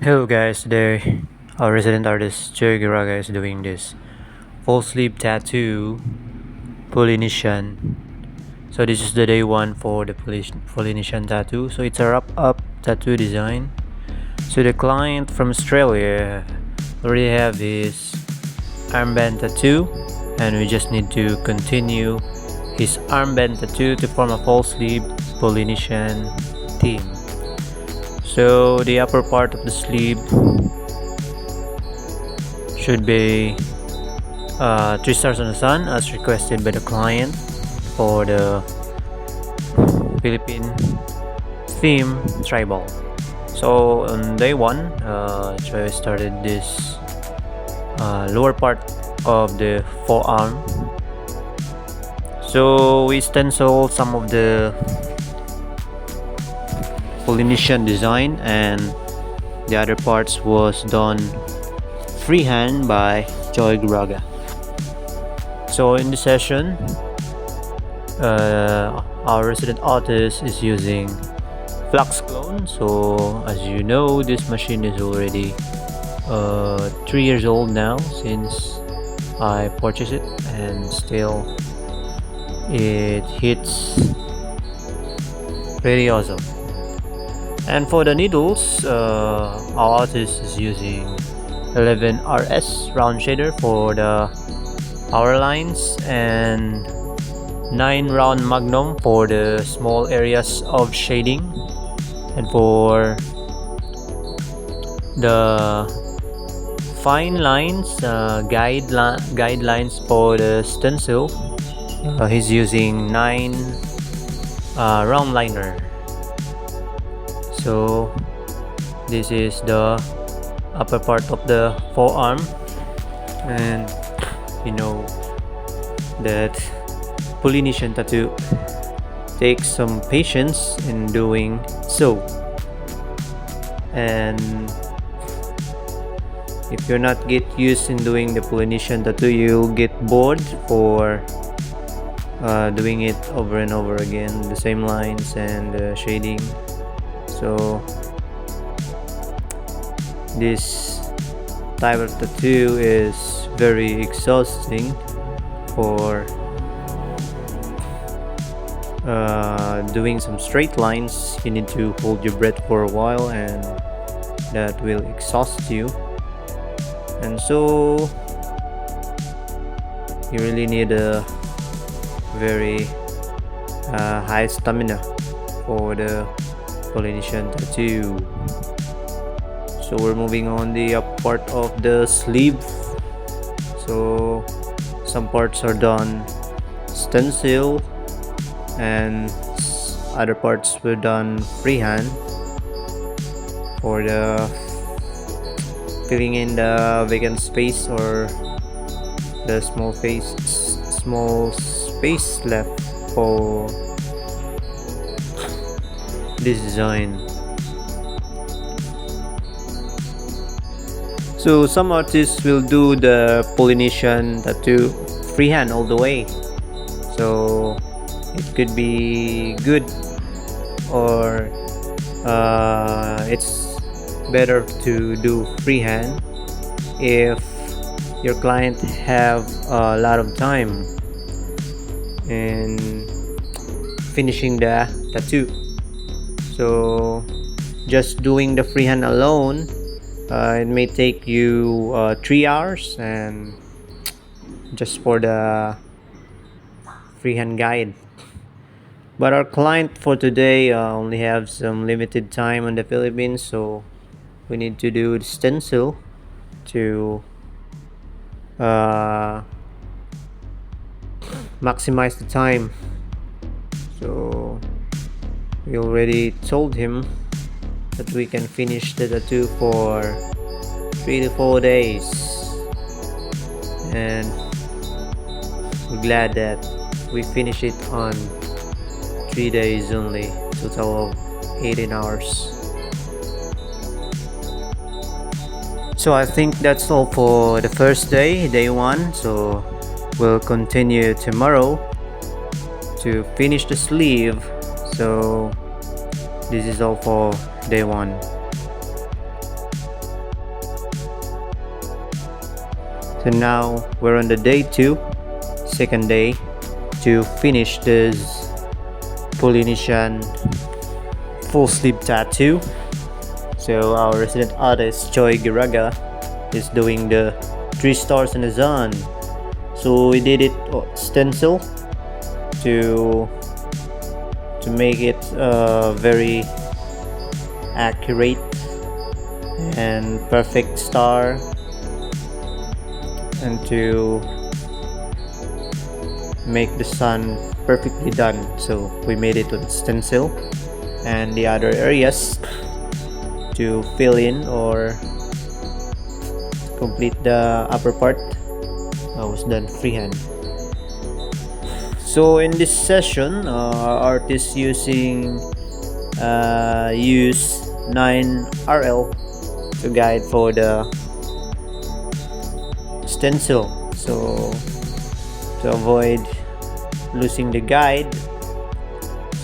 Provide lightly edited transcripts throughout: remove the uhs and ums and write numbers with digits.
Hello guys, today our resident artist Choy Geraga is doing this full sleeve tattoo Polynesian. So this is the day one for the Polynesian tattoo. So it's a wrap up tattoo design. So the client from Australia already have his armband tattoo, and we just need to continue his armband tattoo to form a full sleeve Polynesian theme. So the upper part of the sleeve should be three stars on the sun as requested by the client for the Philippine theme tribal. So on day one, Troy started this lower part of the forearm. So we stenciled some of the Polynesian design, and the other parts was done freehand by Choy Geraga. So in this session, our resident artist is using flux clone. So as you know, this machine is already 3 years old now since I purchased it, and still it hits pretty awesome. And for the needles, our artist is using 11RS round shader for the power lines, and 9 round magnum for the small areas of shading, and for the fine lines, guidelines for the stencil, he's using 9 round liner. So this is the upper part of the forearm, and you know that Polynesian tattoo takes some patience in doing so, and if you're not get used in doing the Polynesian tattoo, you'll get bored for doing it over and over again, the same lines and shading. So this type of tattoo is very exhausting for doing some straight lines. You need to hold your breath for a while, and that will exhaust you, and so you really need a very high stamina for the Polynesian tattoo. So we're moving on the up part of the sleeve. So some parts are done stencil, and other parts were done freehand for the filling in the vacant space, or the small space left for this design. So some artists will do the Polynesian tattoo freehand all the way. So it could be good, or it's better to do freehand if your client have a lot of time in finishing the tattoo. So just doing the freehand alone, it may take you 3 hours, and just for the freehand guide. But our client for today only have some limited time in the Philippines, so we need to do the stencil to maximize the time. So we already told him that we can finish the tattoo for 3 to 4 days, and we're glad that we finish it on 3 days only, total of 18 hours. So I think that's all for the first day, day one. So we'll continue tomorrow to finish the sleeve. So this is all for day one. So now we're on the day 2, second day, to finish this Polynesian full sleeve tattoo. So our resident artist Choy Geraga is doing the 3 stars in the sun. So we did it stencil to make it very accurate and perfect star, and to make the sun perfectly done. So we made it on stencil, and the other areas to fill in or complete the upper part was done freehand. So in this session, our artist use 9RL to guide for the stencil. So to avoid losing the guide,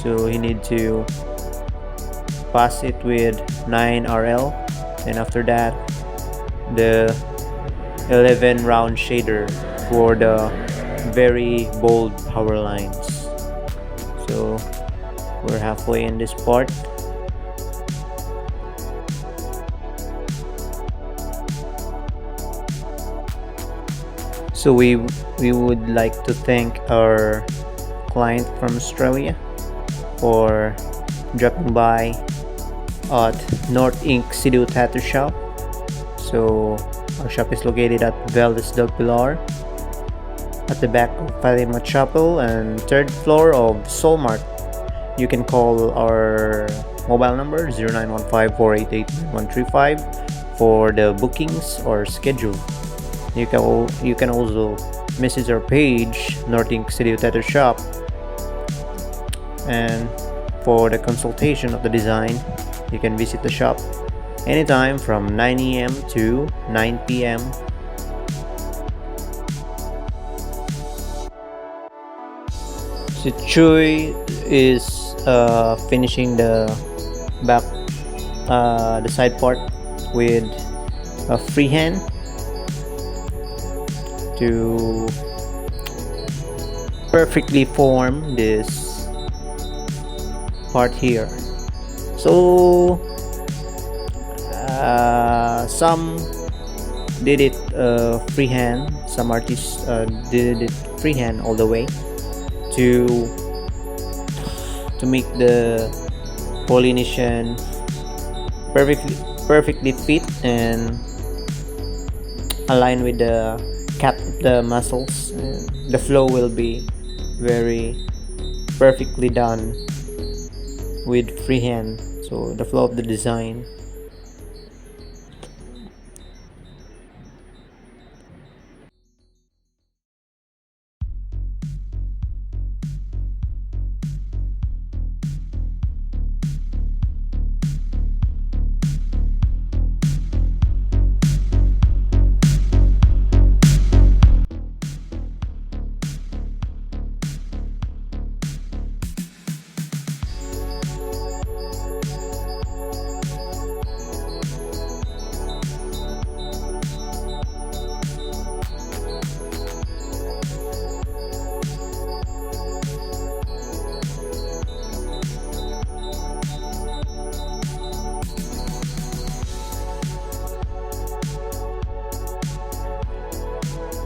so you need to pass it with 9RL, and after that the 11 round shader for the very bold power lines. So we're halfway in this part. So we would like to thank our client from Australia for dropping by at North Ink Studio Tattoo Shop. So our shop is located at Valdez del Pilar, at the back of Fatima Chapel and 3rd floor of Solmart. You can call our mobile number 0915-488-9135 for the bookings or schedule. You can also message our page, North Ink Studio Tattoo Shop, and for the consultation of the design, you can visit the shop anytime from 9 a.m. to 9 p.m. So Choy is finishing the back, the side part with a freehand to perfectly form this part here. So some did it freehand, some artists did it freehand all the way to make the Polynesian perfectly fit and align with the cap of the muscles. The flow will be very perfectly done with freehand, so the flow of the design.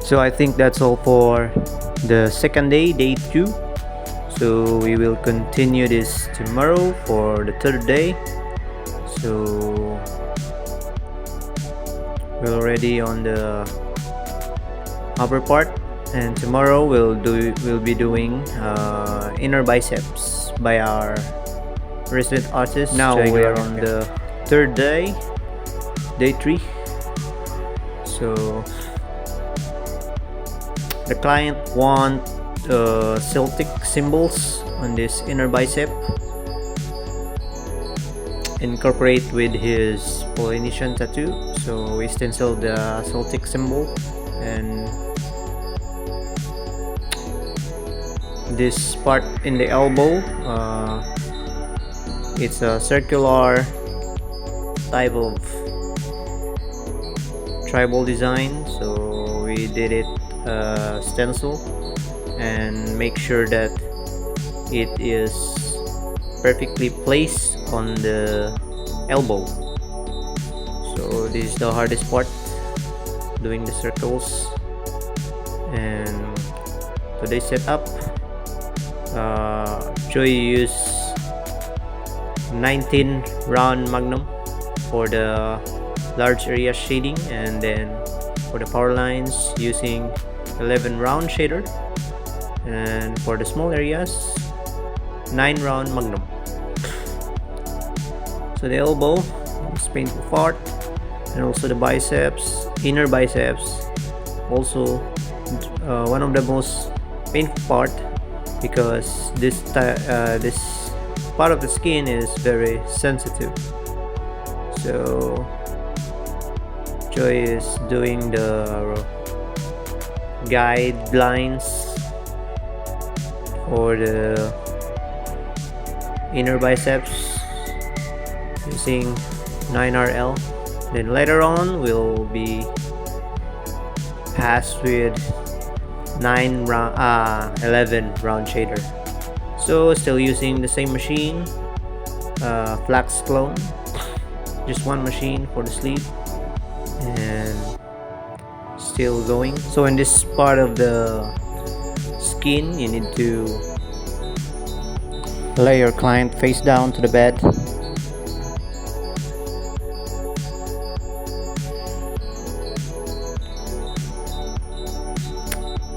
So I think that's all for the second day, day 2. So we will continue this tomorrow for the third day. So we're already on the upper part, and tomorrow we'll be doing inner biceps by our resident artist. Now we're on the third day, day 3. So the client want Celtic symbols on this inner bicep, incorporate with his Polynesian tattoo. So we stenciled the Celtic symbol, and this part in the elbow, it's a circular type of tribal design. So we we did it stencil and make sure that it is perfectly placed on the elbow. So this is the hardest part, doing the circles. And today's setup, Choy used 19 round magnum for the large area shading, and then for the power lines using 11 round shader, and for the small areas 9 round magnum. So the elbow is painful part, and also the biceps, inner biceps, also one of the most painful part, because this part of the skin is very sensitive. So Joy is doing the guidelines for the inner biceps using 9RL. Then later on we'll be passed with 11 round shader. So still using the same machine, flax clone, just one machine for the sleeve, and still going. So in this part of the skin, you need to lay your client face down to the bed.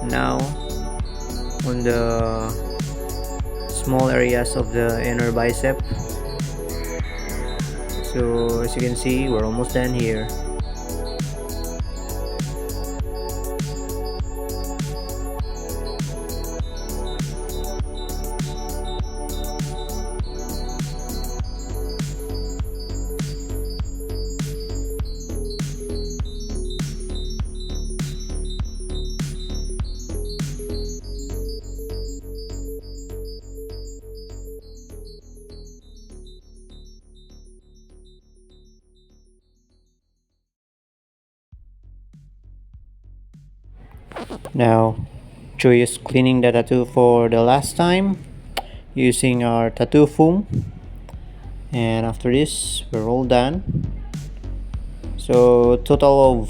Now on the small areas of the inner bicep. So as you can see, we're almost done here. Now, Joy is cleaning the tattoo for the last time using our tattoo foam, and after this we're all done. So total of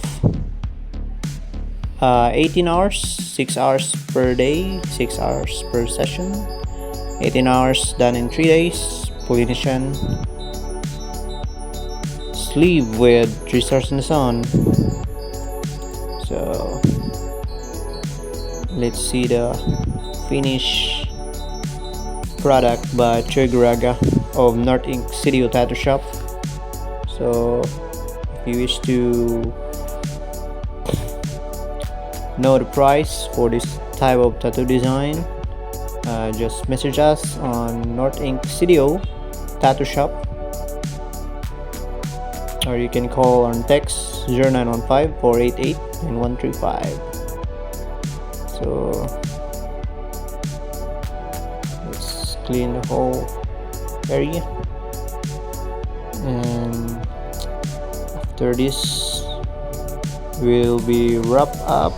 18 hours, 6 hours per day, 6 hours per session, 18 hours done in 3 days. Polynesian sleeve with 3 stars in the sun. So let's see the finished product by Choy Geraga of North Ink Studio Tattoo Shop. So if you wish to know the price for this type of tattoo design, just message us on North Ink Studio Tattoo Shop, or you can call or text 0915-488-9135. So let's clean the whole area, and after this we'll be wrap up